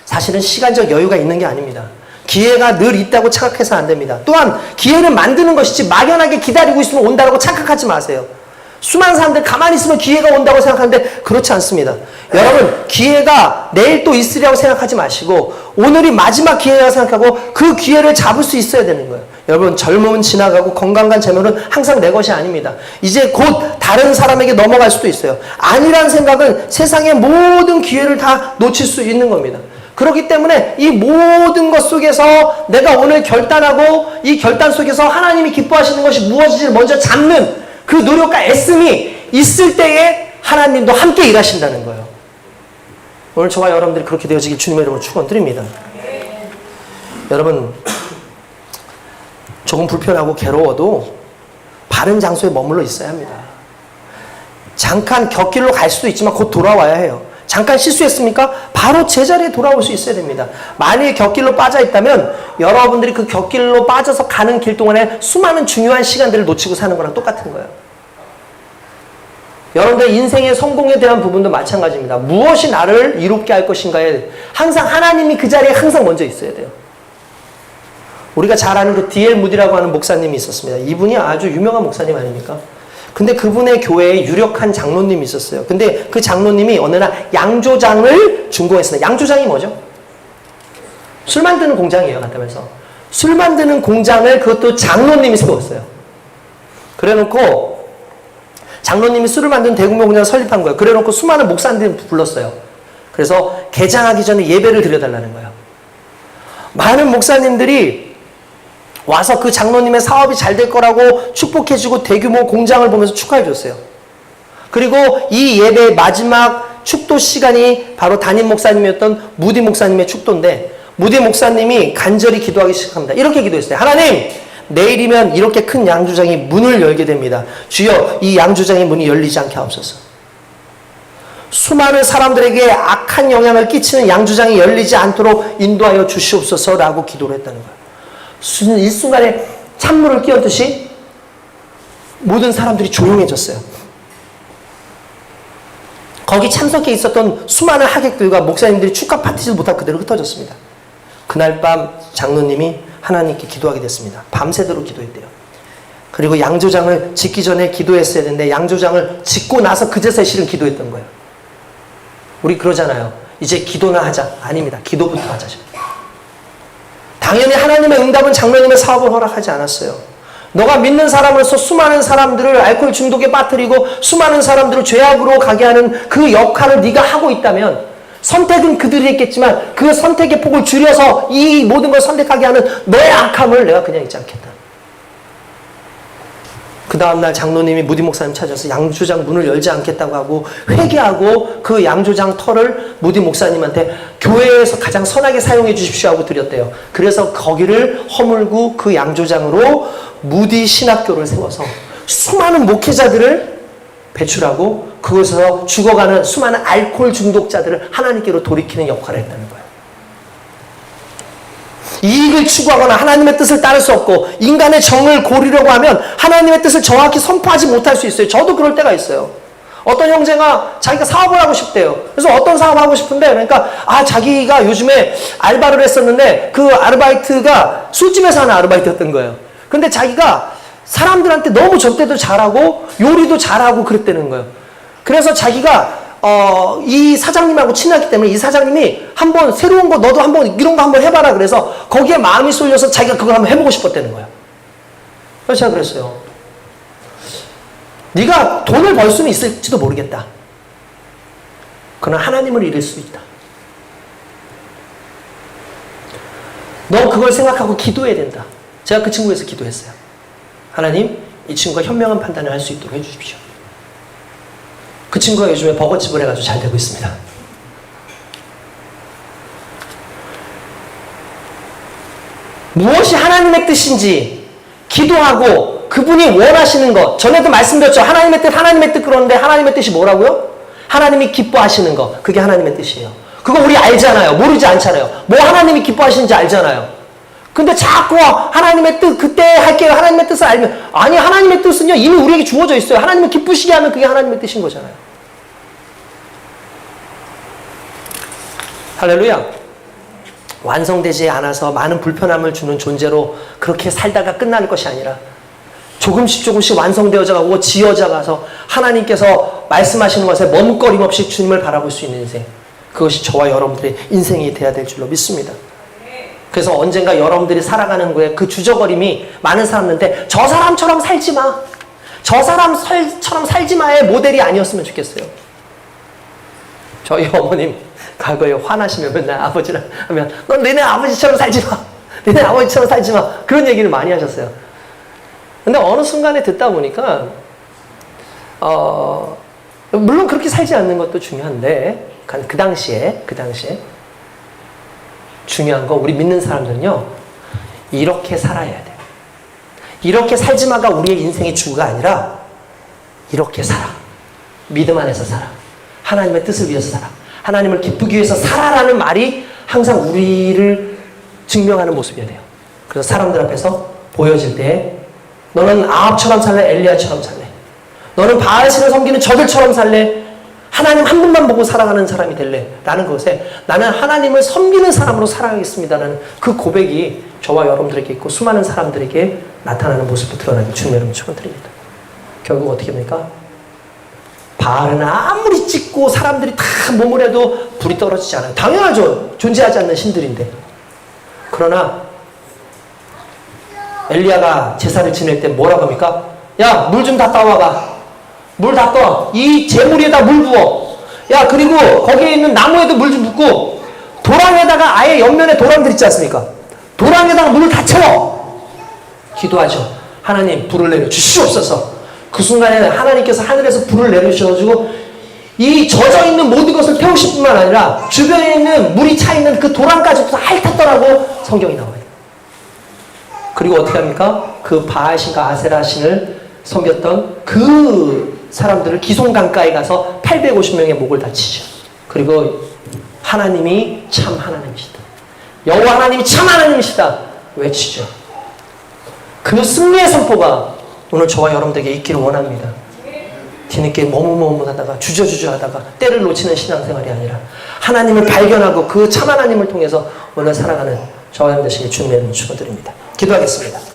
A: 사실은 시간적 여유가 있는 게 아닙니다. 기회가 늘 있다고 착각해서는 안 됩니다. 또한 기회를 만드는 것이지 막연하게 기다리고 있으면 온다고 착각하지 마세요. 수많은 사람들 가만히 있으면 기회가 온다고 생각하는데 그렇지 않습니다. 여러분, 기회가 내일 또 있으리라고 생각하지 마시고 오늘이 마지막 기회라고 생각하고 그 기회를 잡을 수 있어야 되는 거예요. 여러분, 젊음은 지나가고 건강한 재물은 항상 내 것이 아닙니다. 이제 곧 다른 사람에게 넘어갈 수도 있어요. 아니란 생각은 세상의 모든 기회를 다 놓칠 수 있는 겁니다. 그렇기 때문에 이 모든 것 속에서 내가 오늘 결단하고 이 결단 속에서 하나님이 기뻐하시는 것이 무엇인지를 먼저 잡는 그 노력과 애씀이 있을 때에 하나님도 함께 일하신다는 거예요. 오늘 저와 여러분들이 그렇게 되어지길 주님의 이름으로 축원드립니다. 여러분, 조금 불편하고 괴로워도 바른 장소에 머물러 있어야 합니다. 잠깐 곁길로 갈 수도 있지만 곧 돌아와야 해요. 잠깐 실수했습니까? 바로 제자리에 돌아올 수 있어야 됩니다. 만일 곁길로 빠져 있다면 여러분들이 그 곁길로 빠져서 가는 길 동안에 수많은 중요한 시간들을 놓치고 사는 거랑 똑같은 거예요. 여러분들 인생의 성공에 대한 부분도 마찬가지입니다. 무엇이 나를 이롭게 할 것인가에 항상 하나님이 그 자리에 항상 먼저 있어야 돼요. 우리가 잘 아는 그 D.L. 무디라고 하는 목사님이 있었습니다. 이분이 아주 유명한 목사님 아닙니까? 근데 그분의 교회에 유력한 장로님이 있었어요. 근데 그 장로님이 어느 날 양조장을 준공했습니다. 양조장이 뭐죠? 술 만드는 공장이에요, 같다면서. 술 만드는 공장을 그것도 장로님이 세웠어요. 그래 놓고 장로님이 술을 만드는 대규모 공장을 설립한 거예요. 그래 놓고 수많은 목사님들을 불렀어요. 그래서 개장하기 전에 예배를 드려달라는 거예요. 많은 목사님들이 와서 그 장로님의 사업이 잘 될 거라고 축복해주고 대규모 공장을 보면서 축하해줬어요. 그리고 이 예배의 마지막 축도 시간이 바로 담임 목사님이었던 무디 목사님의 축도인데 무디 목사님이 간절히 기도하기 시작합니다. 이렇게 기도했어요. 하나님, 내일이면 이렇게 큰 양조장이 문을 열게 됩니다. 주여, 이 양조장의 문이 열리지 않게 하옵소서. 수많은 사람들에게 악한 영향을 끼치는 양조장이 열리지 않도록 인도하여 주시옵소서라고 기도를 했다는 거예요. 일순간에 찬물을 끼얹듯이 모든 사람들이 조용해졌어요. 거기 참석해 있었던 수많은 하객들과 목사님들이 축하 파티도 못하고 그대로 흩어졌습니다. 그날 밤 장로님이 하나님께 기도하게 됐습니다. 밤새도록 기도했대요. 그리고 양조장을 짓기 전에 기도했어야 되는데 양조장을 짓고 나서 그제서야 실은 기도했던 거예요. 우리 그러잖아요. 이제 기도나 하자. 아닙니다. 기도부터 하자죠. 당연히 하나님의 응답은 장로님의 사업을 허락하지 않았어요. 너가 믿는 사람으로서 수많은 사람들을 알코올 중독에 빠뜨리고 수많은 사람들을 죄악으로 가게 하는 그 역할을 네가 하고 있다면 선택은 그들이 했겠지만 그 선택의 폭을 줄여서 이 모든 걸 선택하게 하는 너의 악함을 내가 그냥 잊지 않겠다. 그 다음날 장로님이 무디 목사님 찾아서 양조장 문을 열지 않겠다고 하고 회개하고 그 양조장 털을 무디 목사님한테 교회에서 가장 선하게 사용해 주십시오 하고 드렸대요. 그래서 거기를 허물고 그 양조장으로 무디 신학교를 세워서 수많은 목회자들을 배출하고 그곳에서 죽어가는 수많은 알코올 중독자들을 하나님께로 돌이키는 역할을 했다는 거예요. 이익을 추구하거나 하나님의 뜻을 따를 수 없고 인간의 정을 고르려고 하면 하나님의 뜻을 정확히 선포하지 못할 수 있어요. 저도 그럴 때가 있어요. 어떤 형제가 자기가 사업을 하고 싶대요. 그래서 어떤 사업 하고 싶은데 그러니까 자기가 요즘에 알바를 했었는데 그 아르바이트가 술집에서 하는 아르바이트였던 거예요. 근데 자기가 사람들한테 너무 접대도 잘하고 요리도 잘하고 그랬다는 거예요. 그래서 자기가 이 사장님하고 친하기 때문에 이 사장님이 한번 새로운 거 너도 한번 이런 거 한번 해봐라 그래서 거기에 마음이 쏠려서 자기가 그걸 한번 해보고 싶었다는 거예요. 그래서 제가 그랬어요. 네가 돈을 벌 수는 있을지도 모르겠다. 그러나 하나님을 잃을 수 있다. 너 그걸 생각하고 기도해야 된다. 제가 그 친구에서 기도했어요. 하나님, 이 친구가 현명한 판단을 할 수 있도록 해주십시오. 그 친구가 요즘에 버거집을 해가지고 잘 되고 있습니다. 무엇이 하나님의 뜻인지 기도하고 그분이 원하시는 것. 전에도 말씀드렸죠. 하나님의 뜻 그러는데 하나님의 뜻이 뭐라고요? 하나님이 기뻐하시는 것. 그게 하나님의 뜻이에요. 그거 우리 알잖아요. 모르지 않잖아요. 뭐 하나님이 기뻐하시는지 알잖아요. 근데 자꾸 하나님의 뜻 그때 할게요. 하나님의 뜻을 알면 아니 하나님의 뜻은요 이미 우리에게 주어져 있어요. 하나님을 기쁘시게 하면 그게 하나님의 뜻인 거잖아요. 할렐루야. 완성되지 않아서 많은 불편함을 주는 존재로 그렇게 살다가 끝날 것이 아니라 조금씩 완성되어져 가고 지어져 가서 하나님께서 말씀하시는 것에 머뭇거림 없이 주님을 바라볼 수 있는 인생. 그것이 저와 여러분들의 인생이 돼야 될 줄로 믿습니다. 그래서 언젠가 여러분들이 살아가는 거에 그 주저거림이 많은 사람인데 저 사람처럼 살지 마. 저 사람처럼 살지 마의 모델이 아니었으면 좋겠어요. 저희 어머님 과거에 화나시면 맨날 아버지랑 하면 넌 너네 아버지처럼 살지 마. 너네 아버지처럼 살지 마. 그런 얘기를 많이 하셨어요. 근데 어느 순간에 듣다 보니까 물론 그렇게 살지 않는 것도 중요한데 그 당시에 중요한 거 우리 믿는 사람들은요 이렇게 살아야 돼요. 이렇게 살지 마가 우리의 인생의 주가 아니라 이렇게 살아. 믿음 안에서 살아. 하나님의 뜻을 위해서 살아. 하나님을 기쁘기 위해서 살아라는 말이 항상 우리를 증명하는 모습이어야 돼요. 그래서 사람들 앞에서 보여질 때 너는 아합처럼 살래? 엘리야처럼 살래? 너는 바알신을 섬기는 저들처럼 살래? 하나님 한 분만 보고 살아가는 사람이 될래? 라는 것에 나는 하나님을 섬기는 사람으로 살아가겠습니다라는 그 고백이 저와 여러분들에게 있고 수많은 사람들에게 나타나는 모습으로 드러나길 주님 여러분 축원드립니다. 결국 어떻게 됩니까? 바알은 아무리 찍고 사람들이 다 몸을 해도 불이 떨어지지 않아요. 당연하죠. 존재하지 않는 신들인데. 그러나 엘리야가 제사를 지낼 때 뭐라고 합니까? 야, 물 좀 다 떠와봐. 물 다 떠. 이 재물에다 물 부어. 야, 그리고 거기에 있는 나무에도 물 좀 붓고 도랑에다가 아예 옆면에 도랑들 있지 않습니까? 도랑에다가 물을 다 채워. 기도하죠. 하나님 불을 내려 주시옵소서. 그 순간에 하나님께서 하늘에서 불을 내려주셔가지고 이 젖어있는 모든 것을 태우실 뿐만 아니라 주변에 있는 물이 차있는 그 도랑까지도 핥았더라고 성경이 나와요. 그리고 어떻게 합니까? 그 바알신과 아세라신을 섬겼던 그 사람들을 기송강가에 가서 850명의 목을 다치죠. 그리고 하나님이 참 하나님이시다. 여호와 하나님이 참 하나님이시다. 외치죠. 그 승리의 선포가 오늘 저와 여러분들에게 있기를 원합니다. 뒤늦게 머뭇머뭇하다가 주저하다가 때를 놓치는 신앙생활이 아니라 하나님을 발견하고 그 참 하나님을 통해서 오늘 살아가는 저와 여러분 되시길 주님의 이름으로 축원드립니다. 기도하겠습니다.